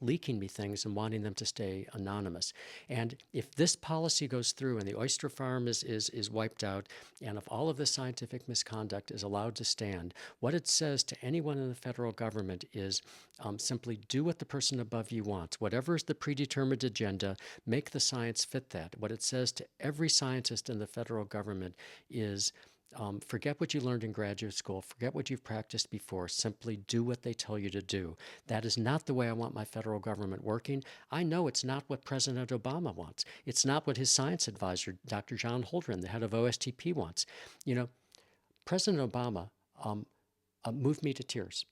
leaking me things and wanting them to stay anonymous. And if this policy goes through and the oyster farm is wiped out, and if all of the scientific misconduct is allowed to stand, what it says to anyone in the federal government is simply do what the person above you wants. Whatever is the predetermined agenda, make the science fit that. What it says to every scientist in the federal government is forget what you learned in graduate school, forget what you've practiced before, simply do what they tell you to do. That is not the way I want my federal government working. I know it's not what President Obama wants. It's not what his science advisor, Dr. John Holdren, the head of OSTP, wants. President Obama moved me to tears.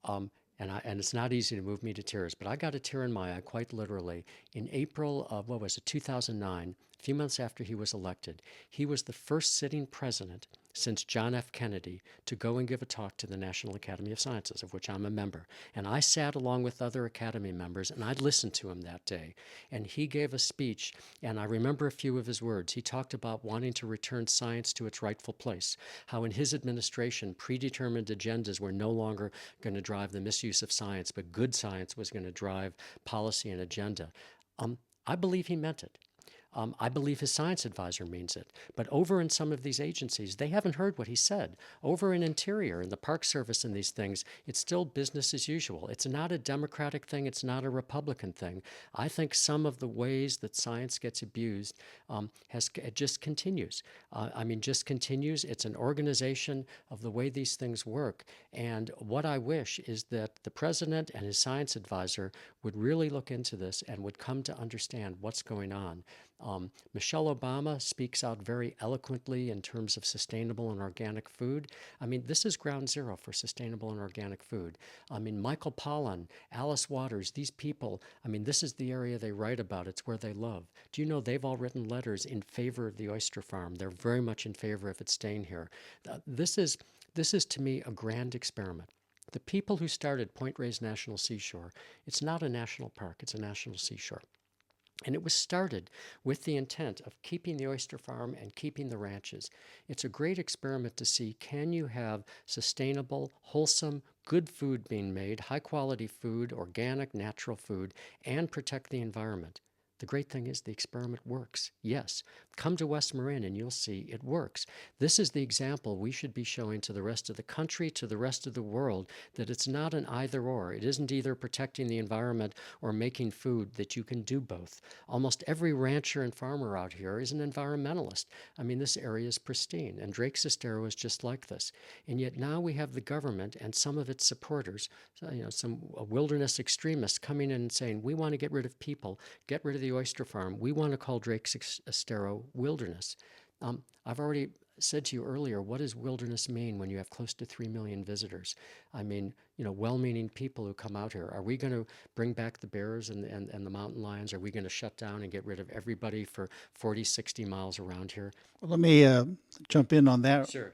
And it's not easy to move me to tears, but I got a tear in my eye, quite literally, in April of, 2009, a few months after he was elected. He was the first sitting president since John F. Kennedy to go and give a talk to the National Academy of Sciences, of which I'm a member. And I sat along with other Academy members, and I listened to him that day. And he gave a speech, and I remember a few of his words. He talked about wanting to return science to its rightful place, how in his administration, predetermined agendas were no longer going to drive the misuse of science, but good science was going to drive policy and agenda. I believe he meant it. I believe his science advisor means it. But over in some of these agencies, they haven't heard what he said. Over in Interior, in the Park Service and these things, it's still business as usual. It's not a Democratic thing. It's not a Republican thing. I think some of the ways that science gets abused it just continues. Just continues. It's an organization of the way these things work. And what I wish is that the president and his science advisor would really look into this and would come to understand what's going on. Michelle Obama speaks out very eloquently in terms of sustainable and organic food. This is ground zero for sustainable and organic food. Michael Pollan, Alice Waters, these people, this is the area they write about. It's where they love. Do you know they've all written letters in favor of the oyster farm? They're very much in favor of it staying here. This is, to me, a grand experiment. The people who started Point Reyes National Seashore, it's not a national park, it's a national seashore. And it was started with the intent of keeping the oyster farm and keeping the ranches. It's a great experiment to see, can you have sustainable, wholesome, good food being made, high quality food, organic, natural food, and protect the environment? The great thing is the experiment works. Yes, come to West Marin and you'll see it works. This is the example we should be showing to the rest of the country, to the rest of the world, that it's not an either or. It isn't either protecting the environment or making food, that you can do both. Almost every rancher and farmer out here is an environmentalist. This area is pristine, and Drakes Estero is just like this. And yet now we have the government and some of its supporters, some wilderness extremists coming in and saying, we want to get rid of people, get rid of the oyster farm. We want to call Drakes Estero wilderness. I've already said to you earlier, what does wilderness mean when you have close to 3 million visitors? Well-meaning people who come out here. Are we going to bring back the bears and the mountain lions? Are we going to shut down and get rid of everybody for 40, 60 miles around here? Well, let me jump in on that. Sure.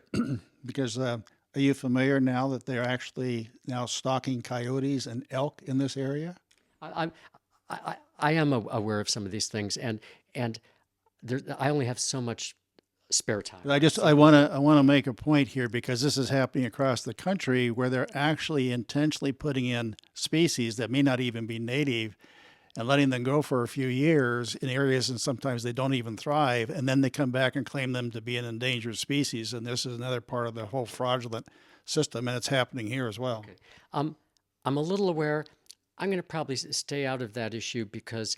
Because are you familiar now that they're actually now stalking coyotes and elk in this area? I am aware of some of these things, and I only have so much spare time, But right? I So want to make a point here because this is happening across the country where they're actually intentionally putting in species that may not even be native and letting them go for a few years in areas, and sometimes they don't even thrive, and then they come back and claim them to be an endangered species. And this is another part of the whole fraudulent system, and it's happening here as well. okay. Um, I'm a little aware. I'm going to probably stay out of that issue because,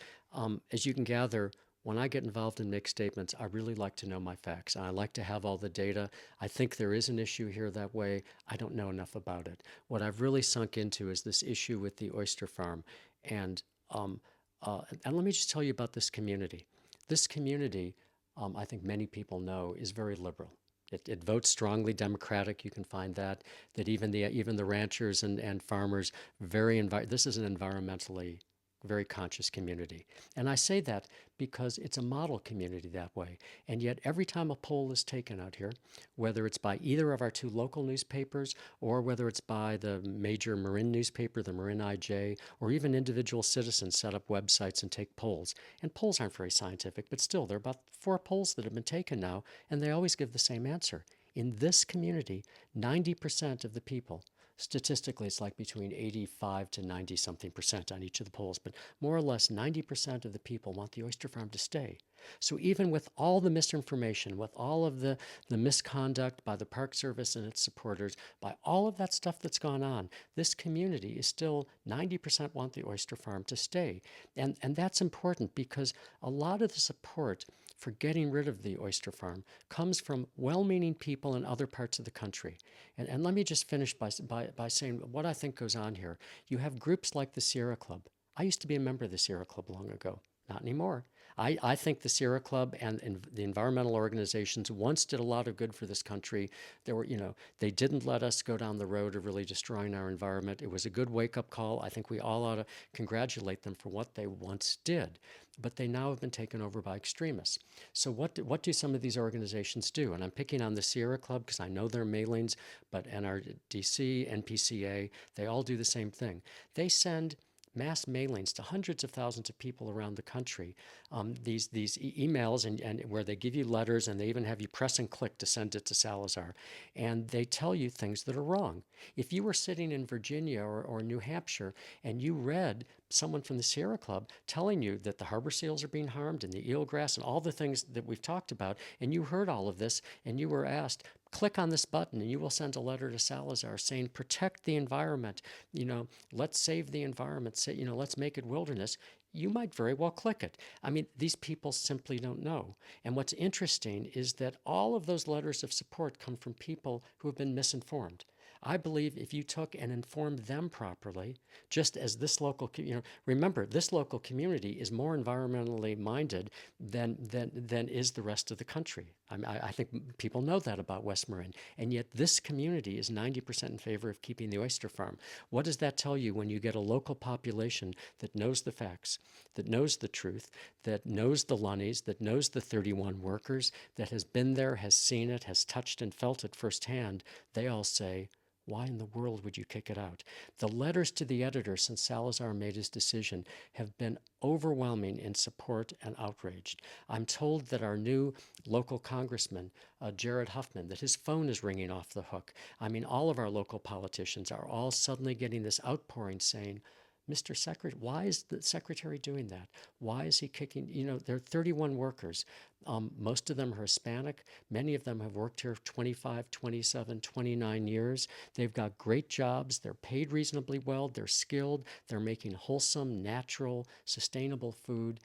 as you can gather, when I get involved and make statements, I really like to know my facts. And I like to have all the data. I think there is an issue here that way. I don't know enough about it. What I've really sunk into is this issue with the oyster farm. And, um, and let me just tell you about this community. This community, I think many people know, is very liberal. It votes strongly Democratic. You can find that. That even the ranchers and farmers this is an environmentally very conscious community. And I say that because it's a model community that way. And yet every time a poll is taken out here, whether it's by either of our two local newspapers or whether it's by the major Marin newspaper, the Marin IJ, or even individual citizens set up websites and take polls. And polls aren't very scientific, but still, there are about 4 polls that have been taken now, and they always give the same answer. In this community, 90% of the people, statistically, it's like between 85 to 90 something percent on each of the polls, but more or less 90% of the people want the oyster farm to stay. So even with all the misinformation, with all of the misconduct by the Park Service and its supporters, by all of that stuff that's gone on, this community is still 90% want the oyster farm to stay. And that's important because a lot of the support for getting rid of the oyster farm comes from well-meaning people in other parts of the country. And let me just finish by saying what I think goes on here. You have groups like the Sierra Club. I used to be a member of the Sierra Club long ago. Not anymore. I think the Sierra Club and the environmental organizations once did a lot of good for this country. There were, they didn't let us go down the road of really destroying our environment. It was a good wake-up call. I think we all ought to congratulate them for what they once did. But they now have been taken over by extremists. So what do some of these organizations do? And I'm picking on the Sierra Club because I know their mailings, but NRDC, NPCA, they all do the same thing. They send mass mailings to hundreds of thousands of people around the country. These emails and where they give you letters and they even have you press and click to send it to Salazar, and they tell you things that are wrong. If you were sitting in Virginia or New Hampshire and you read someone from the Sierra Club telling you that the harbor seals are being harmed and the eelgrass and all the things that we've talked about, and you heard all of this and you were asked, click on this button and you will send a letter to Salazar saying, protect the environment, let's save the environment, let's make it wilderness. You might very well click it. I mean, these people simply don't know. And what's interesting is that all of those letters of support come from people who have been misinformed. I believe if you took and informed them properly, just as this local, remember, this local community is more environmentally minded than is the rest of the country. I think people know that about West Marin, and yet this community is 90% in favor of keeping the oyster farm. What does that tell you when you get a local population that knows the facts, that knows the truth, that knows the Lunnies, that knows the 31 workers, that has been there, has seen it, has touched and felt it firsthand? They all say, why in the world would you kick it out? The letters to the editor since Salazar made his decision have been overwhelming in support and outraged. I'm told that our new local congressman, Jared Huffman, that his phone is ringing off the hook. I mean, all of our local politicians are all suddenly getting this outpouring saying, Mr. Secretary, why is the secretary doing that? Why is he kicking? There are 31 workers. Most of them are Hispanic. Many of them have worked here 25, 27, 29 years. They've got great jobs. They're paid reasonably well. They're skilled. They're making wholesome, natural, sustainable food.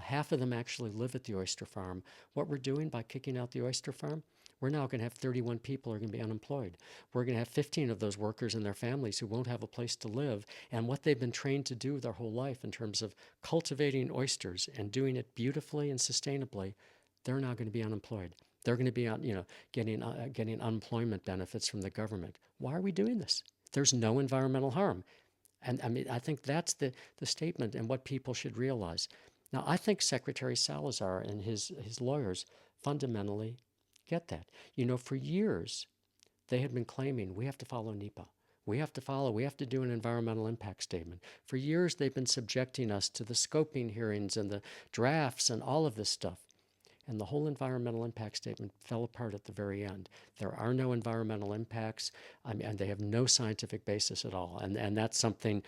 Half of them actually live at the oyster farm. What we're doing by kicking out the oyster farm, we're now going to have 31 people who are going to be unemployed. We're going to have 15 of those workers and their families who won't have a place to live. And what they've been trained to do their whole life in terms of cultivating oysters and doing it beautifully and sustainably, they're now going to be unemployed. They're going to be getting unemployment benefits from the government. Why are we doing this? There's no environmental harm. And I mean, I think that's the statement and what people should realize. Now, I think Secretary Salazar and his lawyers fundamentally get that. For years, they had been claiming we have to follow NEPA. We have to do an environmental impact statement. For years, they've been subjecting us to the scoping hearings and the drafts and all of this stuff. and the whole environmental impact statement fell apart at the very end. There are no environmental impacts, and they have no scientific basis at all. And that's something,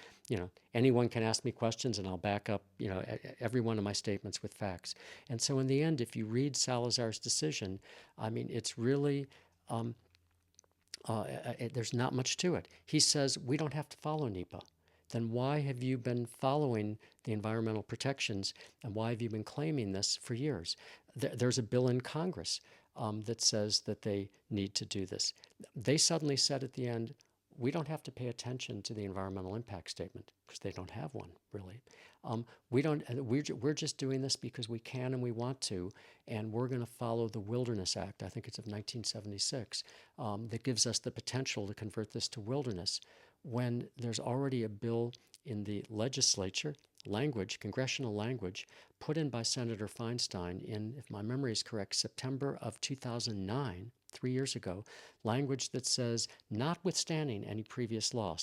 anyone can ask me questions, and I'll back up, every one of my statements with facts. And so in the end, if you read Salazar's decision, it's really, there's not much to it. He says we don't have to follow NEPA. Then why have you been following the environmental protections, and why have you been claiming this for years? There's a bill in Congress that says that they need to do this. They suddenly said at the end, we don't have to pay attention to the environmental impact statement because they don't have one, really. We're just doing this because we can and we want to, and we're going to follow the Wilderness Act, I think it's of 1976, that gives us the potential to convert this to wilderness, when there's already a bill in the legislature, congressional language, put in by Senator Feinstein in, if my memory is correct, September of 2009, 3 years ago, language that says, notwithstanding any previous law.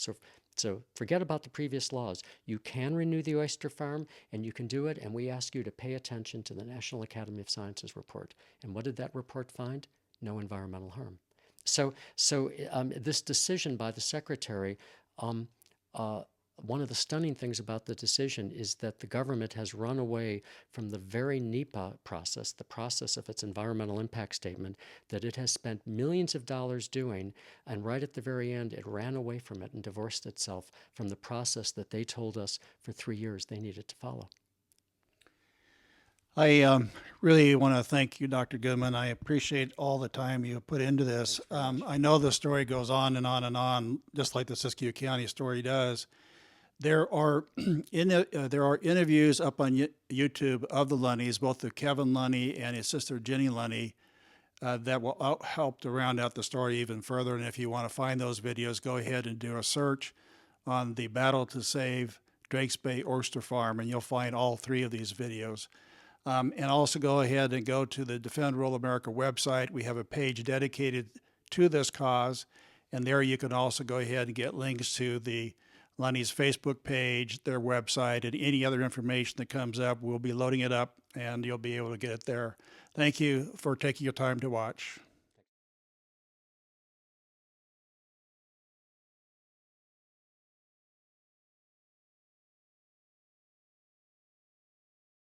So forget about the previous laws. You can renew the oyster farm, and you can do it, and we ask you to pay attention to the National Academy of Sciences report. And what did that report find? No environmental harm. So this decision by the secretary, one of the stunning things about the decision is that the government has run away from the very NEPA process, the process of its environmental impact statement that it has spent millions of dollars doing, and right at the very end, it ran away from it and divorced itself from the process that they told us for 3 years they needed to follow. I really want to thank you, Dr. Goodman. I appreciate all the time you put into this. I know the story goes on and on and on, just like the Siskiyou County story does. There are interviews up on YouTube of the Lunnys, both of Kevin Lunny and his sister Ginny Lunny, that will help to round out the story even further. And if you want to find those videos, go ahead and do a search on the Battle to Save Drakes Bay Oyster Farm, and you'll find all 3 of these videos. And also go ahead and go to the Defend Rural America website. We have a page dedicated to this cause, and there you can also go ahead and get links to the Lunny's Facebook page, their website, and any other information that comes up. We'll be loading it up, and you'll be able to get it there. Thank you for taking your time to watch.